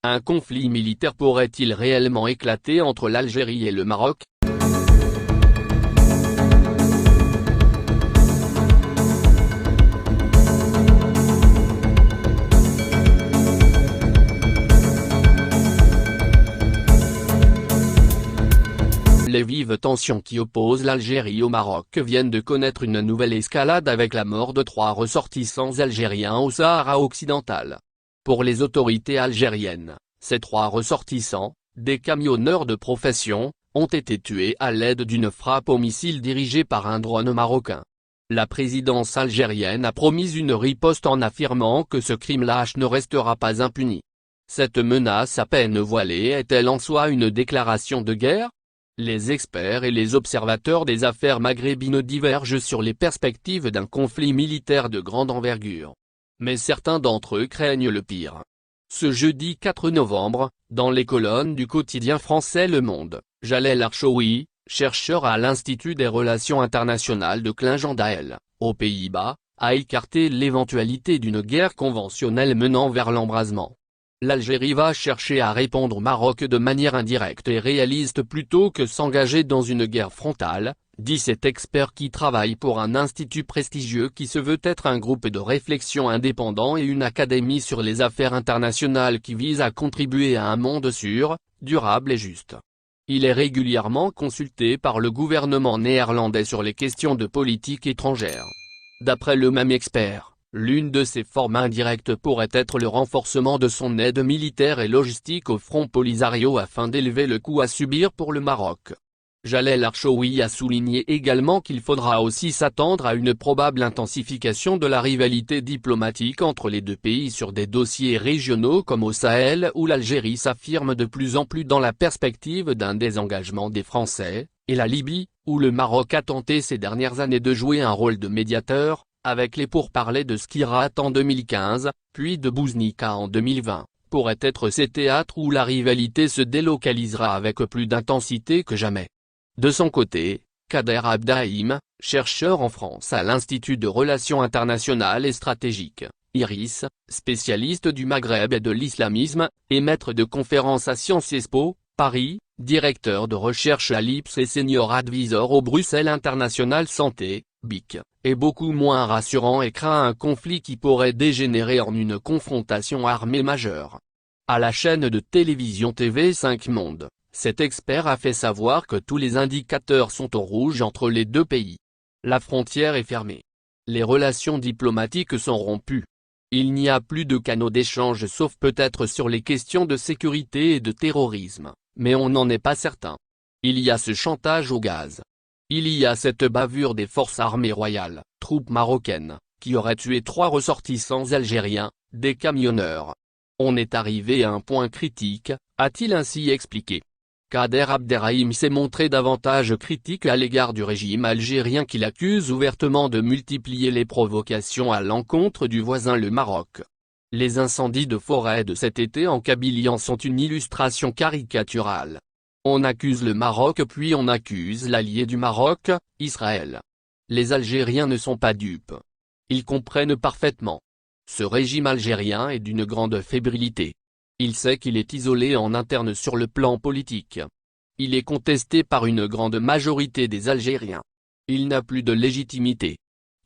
Un conflit militaire pourrait-il réellement éclater entre l'Algérie et le Maroc? Les vives tensions qui opposent l'Algérie au Maroc viennent de connaître une nouvelle escalade avec la mort de 3 ressortissants algériens au Sahara occidental. Pour les autorités algériennes, ces 3 ressortissants, des camionneurs de profession, ont été tués à l'aide d'une frappe au missile dirigée par un drone marocain. La présidence algérienne a promis une riposte en affirmant que ce crime lâche ne restera pas impuni. Cette menace à peine voilée est-elle en soi une déclaration de guerre? Les experts et les observateurs des affaires maghrébines divergent sur les perspectives d'un conflit militaire de grande envergure. Mais certains d'entre eux craignent le pire. Ce jeudi 4 novembre, dans les colonnes du quotidien français Le Monde, Jalel Archoui, chercheur à l'Institut des Relations Internationales de Klingendael, aux Pays-Bas, a écarté l'éventualité d'une guerre conventionnelle menant vers l'embrasement. L'Algérie va chercher à répondre au Maroc de manière indirecte et réaliste plutôt que s'engager dans une guerre frontale, dit cet expert qui travaille pour un institut prestigieux qui se veut être un groupe de réflexion indépendant et une académie sur les affaires internationales qui vise à contribuer à un monde sûr, durable et juste. Il est régulièrement consulté par le gouvernement néerlandais sur les questions de politique étrangère. D'après le même expert, l'une de ces formes indirectes pourrait être le renforcement de son aide militaire et logistique au Front Polisario afin d'élever le coût à subir pour le Maroc. Jalel Archoui a souligné également qu'il faudra aussi s'attendre à une probable intensification de la rivalité diplomatique entre les deux pays sur des dossiers régionaux comme au Sahel où l'Algérie s'affirme de plus en plus dans la perspective d'un désengagement des Français, et la Libye, où le Maroc a tenté ces dernières années de jouer un rôle de médiateur, avec les pourparlers de Skirat en 2015, puis de Bouznika en 2020, pourraient être ces théâtres où la rivalité se délocalisera avec plus d'intensité que jamais. De son côté, Kader Abdaïm, chercheur en France à l'Institut de Relations Internationales et Stratégiques, IRIS, spécialiste du Maghreb et de l'islamisme, et maître de conférences à Sciences Po, Paris, directeur de recherche à l'IPS et senior advisor au Bruxelles International Santé, BIC, est beaucoup moins rassurant et craint un conflit qui pourrait dégénérer en une confrontation armée majeure. À la chaîne de télévision TV5 Monde, cet expert a fait savoir que tous les indicateurs sont au rouge entre les deux pays. La frontière est fermée. Les relations diplomatiques sont rompues. Il n'y a plus de canaux d'échange sauf peut-être sur les questions de sécurité et de terrorisme, mais on n'en est pas certain. Il y a ce chantage au gaz. Il y a cette bavure des forces armées royales, troupes marocaines, qui auraient tué 3 ressortissants algériens, des camionneurs. On est arrivé à un point critique, a-t-il ainsi expliqué. Kader Abderrahim s'est montré davantage critique à l'égard du régime algérien qu'il accuse ouvertement de multiplier les provocations à l'encontre du voisin le Maroc. Les incendies de forêt de cet été en Kabylie en sont une illustration caricaturale. On accuse le Maroc puis on accuse l'allié du Maroc, Israël. Les Algériens ne sont pas dupes. Ils comprennent parfaitement. Ce régime algérien est d'une grande fébrilité. Il sait qu'il est isolé en interne sur le plan politique. Il est contesté par une grande majorité des Algériens. Il n'a plus de légitimité.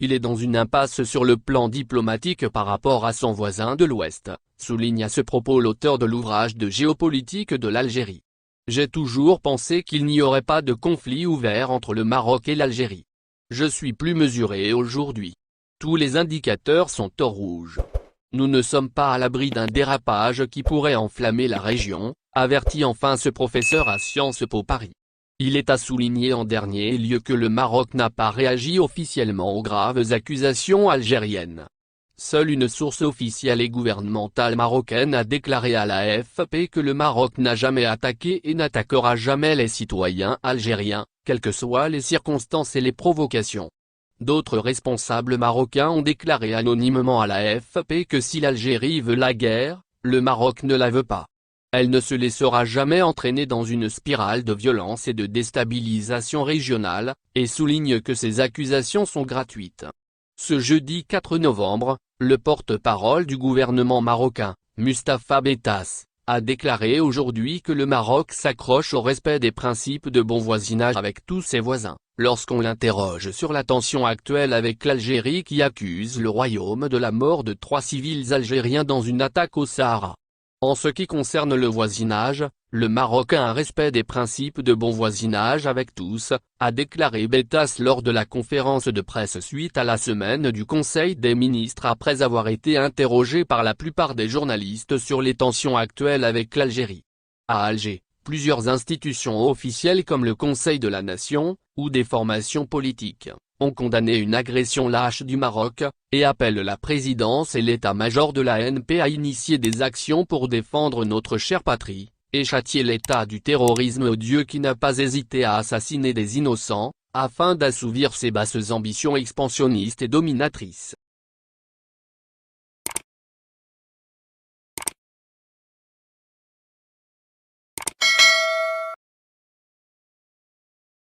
Il est dans une impasse sur le plan diplomatique par rapport à son voisin de l'Ouest, souligne à ce propos l'auteur de l'ouvrage de géopolitique de l'Algérie. J'ai toujours pensé qu'il n'y aurait pas de conflit ouvert entre le Maroc et l'Algérie. Je suis plus mesuré aujourd'hui. Tous les indicateurs sont au rouge. Nous ne sommes pas à l'abri d'un dérapage qui pourrait enflammer la région, avertit enfin ce professeur à Sciences Po Paris. Il est à souligner en dernier lieu que le Maroc n'a pas réagi officiellement aux graves accusations algériennes. Seule une source officielle et gouvernementale marocaine a déclaré à l'AFP que le Maroc n'a jamais attaqué et n'attaquera jamais les citoyens algériens, quelles que soient les circonstances et les provocations. D'autres responsables marocains ont déclaré anonymement à l'AFP que si l'Algérie veut la guerre, le Maroc ne la veut pas. Elle ne se laissera jamais entraîner dans une spirale de violence et de déstabilisation régionale, et souligne que ces accusations sont gratuites. Ce jeudi 4 novembre, le porte-parole du gouvernement marocain, Mustapha Bettas, a déclaré aujourd'hui que le Maroc s'accroche au respect des principes de bon voisinage avec tous ses voisins, lorsqu'on l'interroge sur la tension actuelle avec l'Algérie qui accuse le royaume de la mort de 3 civils algériens dans une attaque au Sahara. En ce qui concerne le voisinage, le Maroc a un respect des principes de bon voisinage avec tous, a déclaré Beltas lors de la conférence de presse suite à la semaine du Conseil des ministres après avoir été interrogé par la plupart des journalistes sur les tensions actuelles avec l'Algérie. À Alger, plusieurs institutions officielles comme le Conseil de la Nation, ou des formations politiques, ont condamné une agression lâche du Maroc, et appellent la présidence et l'état-major de la NP à initier des actions pour défendre notre chère patrie, et châtier l'état du terrorisme odieux qui n'a pas hésité à assassiner des innocents, afin d'assouvir ses basses ambitions expansionnistes et dominatrices.